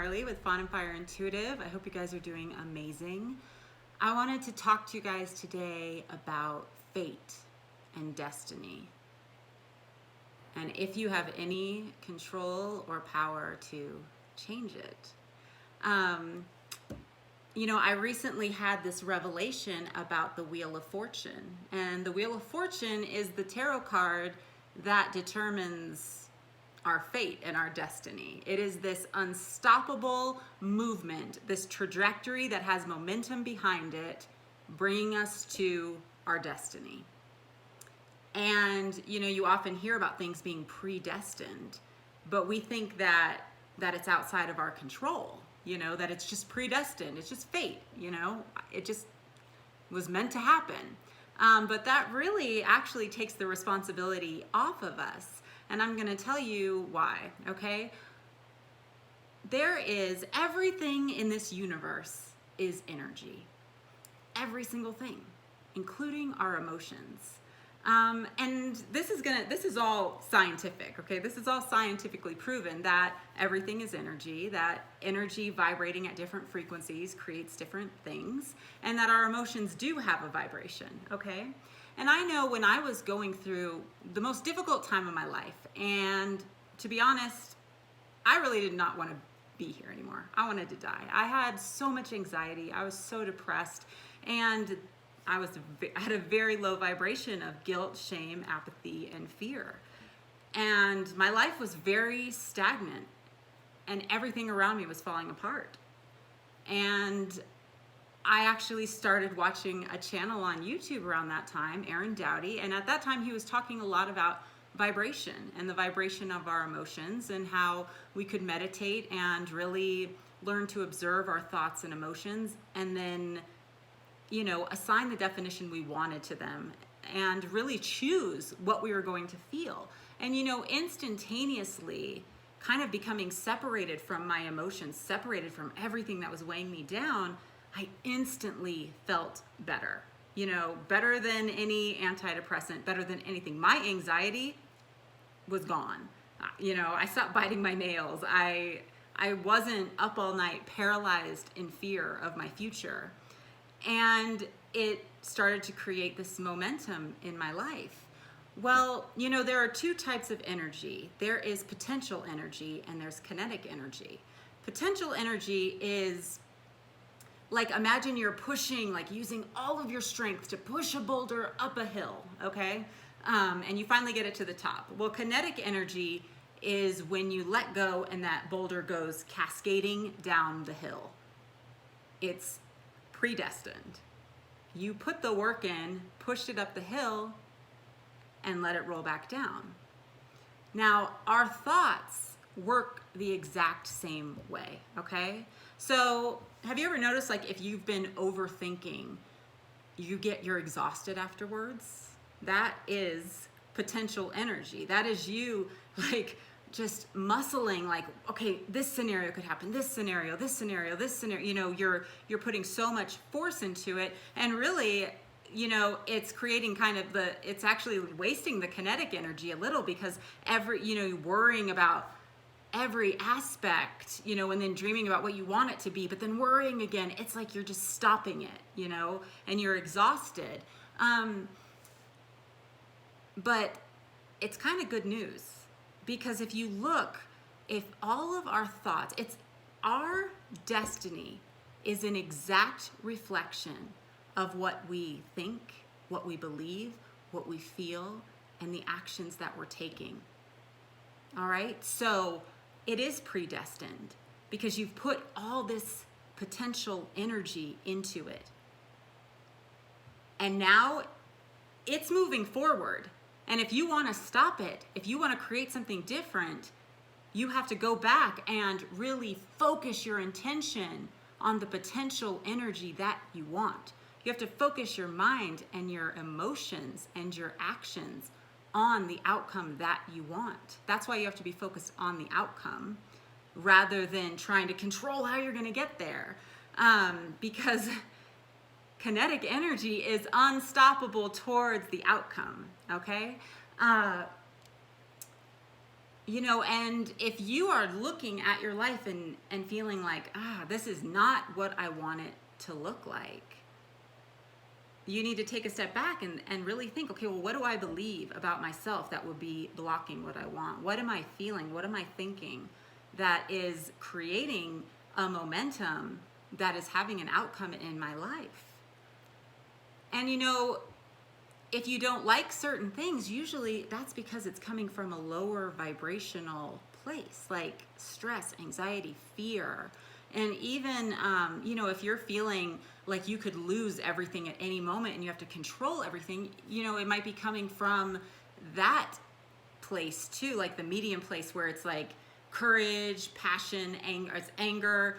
Marley with Fawnandfireintuitive. I hope you guys are doing amazing. I wanted to talk to you guys today about fate and destiny, and if you have any control or power to change it. I recently had this revelation about the Wheel of Fortune, and the Wheel of Fortune is the tarot card that determines our fate and our destiny. It is this unstoppable movement, this trajectory that has momentum behind it, bringing us to our destiny. And you often hear about things being predestined, but we think that it's outside of our control, that it's just predestined, it's just fate, it just was meant to happen. But that really actually takes the responsibility off of us. And I'm going to tell you why, okay? Everything in this universe is energy. Every single thing, including our emotions. And this is all scientific, okay? This is all scientifically proven that everything is energy, that energy vibrating at different frequencies creates different things, and that our emotions do have a vibration, okay? And I know when I was going through the most difficult time of my life, and to be honest, I really did not want to be here anymore. I wanted to die. I had so much anxiety. I was so depressed, and I had a very low vibration of guilt, shame, apathy, and fear. And my life was very stagnant, and everything around me was falling apart. And I actually started watching a channel on YouTube around that time, Doughty, and at that time he was talking a lot about vibration and the vibration of our emotions and how we could meditate and really learn to observe our thoughts and emotions, and then assign the definition we wanted to them and really choose what we were going to feel. And instantaneously kind of becoming separated from my emotions, separated from everything that was weighing me down, I instantly felt better, better than any antidepressant, better than anything. My anxiety was gone. I stopped biting my nails. I wasn't up all night paralyzed in fear of my future. And it started to create this momentum in my life. Well, there are two types of energy. There is potential energy and there's kinetic energy. Potential energy is like, imagine you're pushing, like using all of your strength to push a boulder up a hill, okay? And you finally get it to the top. Well, kinetic energy is when you let go and that boulder goes cascading down the hill. It's predestined. You put the work in, pushed it up the hill, and let it roll back down. Now, our thoughts work the exact same way, okay? So, have you ever noticed, like, if you've been overthinking, you're exhausted afterwards? That is potential energy. That is you, like, just muscling, like, okay, this scenario could happen, this scenario, this scenario, this scenario. You're putting so much force into it, and really, it's creating it's actually wasting the kinetic energy a little, because worrying about every aspect, and then dreaming about what you want it to be, but then worrying again, it's like you're just stopping it, and you're exhausted. But it's kind of good news, because if you look, if all of our thoughts, our destiny is an exact reflection of what we think, what we believe, what we feel, and the actions that we're taking. All right? So it is predestined because you've put all this potential energy into it. And now it's moving forward. And if you want to stop it, if you want to create something different, you have to go back and really focus your intention on the potential energy that you want. You have to focus your mind and your emotions and your actions on the outcome that you want. That's why you have to be focused on the outcome rather than trying to control how you're going to get there. Because kinetic energy is unstoppable towards the outcome, okay? And if you are looking at your life and feeling like, this is not what I want it to look like, you need to take a step back and really think, okay, well, what do I believe about myself that would be blocking what I want? What am I feeling? What am I thinking that is creating a momentum that is having an outcome in my life? And if you don't like certain things, usually that's because it's coming from a lower vibrational place, like stress, anxiety, fear. And even, if you're feeling like you could lose everything at any moment and you have to control everything, it might be coming from that place too, like the medium place where it's like courage, passion, anger,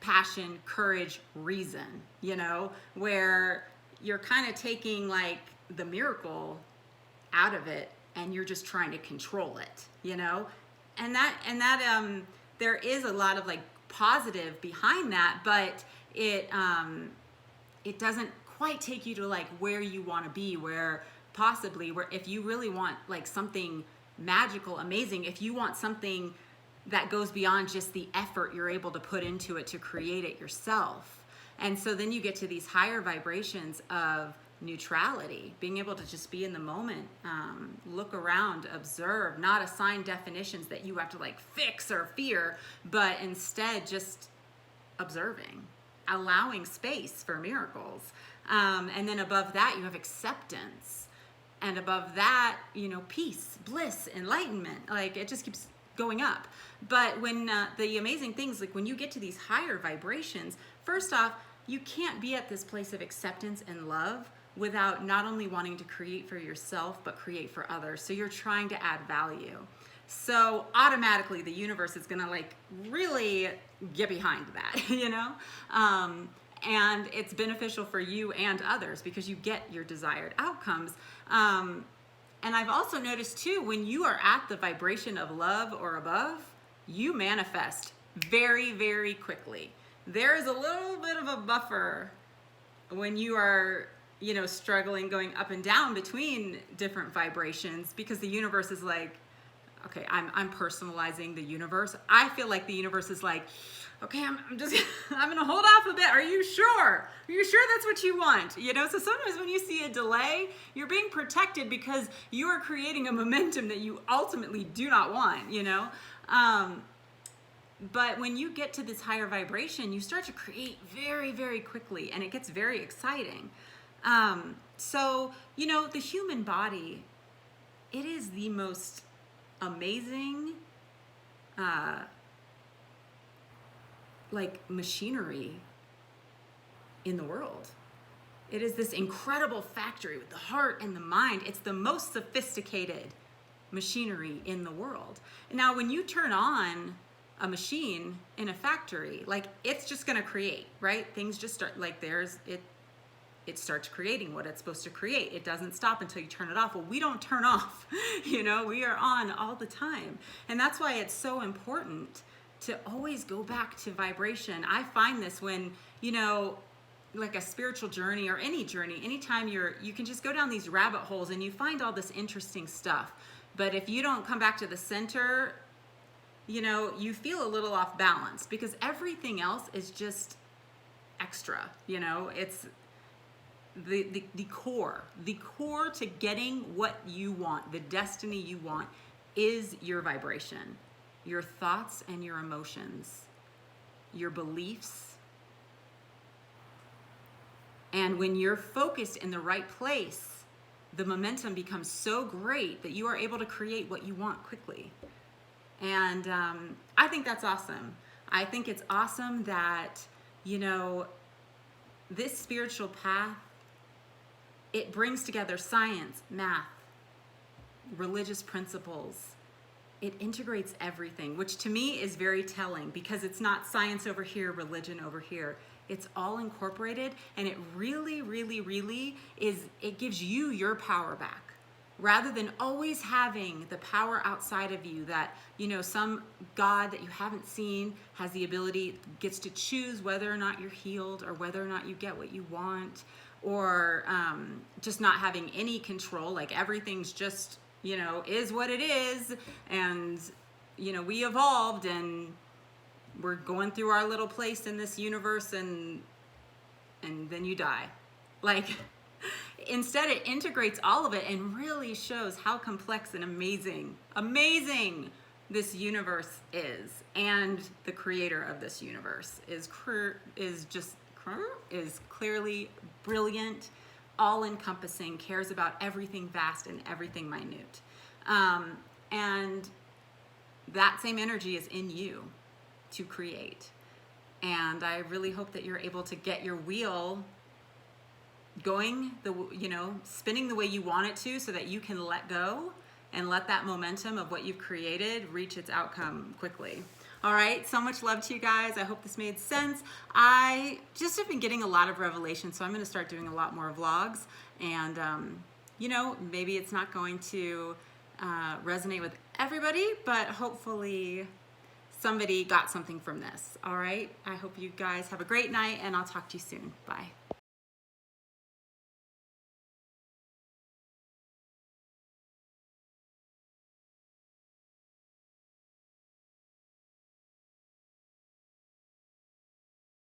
passion, courage, reason, where you're kind of taking like the miracle out of it and you're just trying to control it, and that there is a lot of like positive behind that, but it doesn't quite take you to like where you want to be, where if you really want like something magical, amazing, if you want something that goes beyond just the effort you're able to put into it to create it yourself. And so then you get to these higher vibrations of neutrality, being able to just be in the moment, look around, observe, not assign definitions that you have to like fix or fear, but instead just observing, allowing space for miracles. And then above that, you have acceptance. And above that, peace, bliss, enlightenment. Like it just keeps going up. But when the amazing things, like when you get to these higher vibrations, first off, you can't be at this place of acceptance and love without not only wanting to create for yourself, but create for others. So you're trying to add value. So automatically the universe is gonna like really get behind that, and it's beneficial for you and others because you get your desired outcomes. And I've also noticed too, when you are at the vibration of love or above, you manifest very, very quickly. There is a little bit of a buffer when you are, struggling, going up and down between different vibrations, because the universe is like, okay, I'm personalizing the universe. I feel like the universe is like, okay, I'm gonna hold off a bit. Are you sure? Are you sure that's what you want? So sometimes when you see a delay, you're being protected because you are creating a momentum that you ultimately do not want, But when you get to this higher vibration, you start to create very, very quickly, and it gets very exciting. So, the human body, it is the most amazing, machinery in the world. It is this incredible factory with the heart and the mind. It's the most sophisticated machinery in the world. Now, when you turn on a machine in a factory, it's just going to create, right? Things just start, it starts creating what it's supposed to create. It doesn't stop until you turn it off. Well, we don't turn off, we are on all the time. And that's why it's so important to always go back to vibration. I find this when, like a spiritual journey or any journey, anytime you can just go down these rabbit holes and you find all this interesting stuff. But if you don't come back to the center, you feel a little off balance because everything else is just extra, it's the core to getting what you want, the destiny you want, is your vibration, your thoughts and your emotions, your beliefs. And when you're focused in the right place, the momentum becomes so great that you are able to create what you want quickly. And I think that's awesome. I think it's awesome that, this spiritual path, it brings together science, math, religious principles. It integrates everything, which to me is very telling because it's not science over here, religion over here. It's all incorporated, and it really, really, really it gives you your power back. Rather than always having the power outside of you that, some God that you haven't seen has the ability, gets to choose whether or not you're healed or whether or not you get what you want, or just not having any control, like everything's just you know, is what it is, and, you know, we evolved and we're going through our little place in this universe, and then you die. Like, instead it integrates all of it and really shows how complex and amazing this universe is, and the creator of this universe is clearly brilliant, all-encompassing, cares about everything vast and everything minute. And that same energy is in you to create. And I really hope that you're able to get your wheel going, spinning the way you want it to, so that you can let go and let that momentum of what you've created reach its outcome quickly. All right, so much love to you guys. I hope this made sense. I just have been getting a lot of revelation, so I'm going to start doing a lot more vlogs. And, maybe it's not going to resonate with everybody, but hopefully somebody got something from this. All right, I hope you guys have a great night, and I'll talk to you soon. Bye.